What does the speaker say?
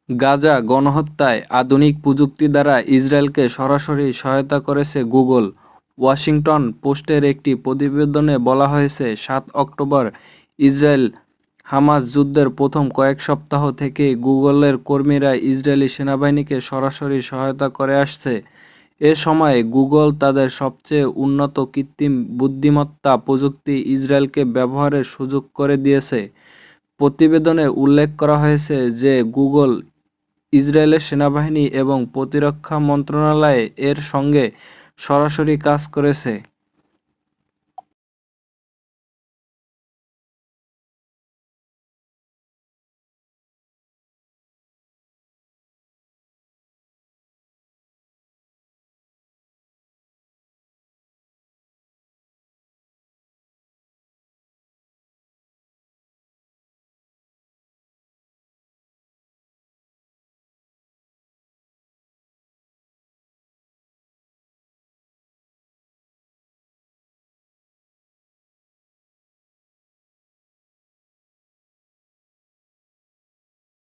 গাজা গণহত্যায় আধুনিক প্রযুক্তি দ্বারা ইসরায়েলকে সরাসরি সহায়তা করেছে গুগল। ওয়াশিংটন পোস্টের একটি প্রতিবেদনে বলা হয়েছে, ৭ অক্টোবর ইসরায়েল-হামাস যুদ্ধের প্রথম কয়েক সপ্তাহ থেকেই গুগলের কর্মীরা ইসরায়েলি সেনাবাহিনীকে সরাসরি সহায়তা করে আসছে। এ সময়ে গুগল তাদের সবচেয়ে উন্নত কৃত্রিম বুদ্ধিমত্তা প্রযুক্তি ইসরায়েলকে ব্যবহারের সুযোগ করে দিয়েছে। প্রতিবেদনে উল্লেখ করা হয়েছে যে গুগল ইসরায়েলের সেনাবাহিনী এবং প্রতিরক্ষা মন্ত্রণালয় এর সঙ্গে সরাসরি কাজ করেছে।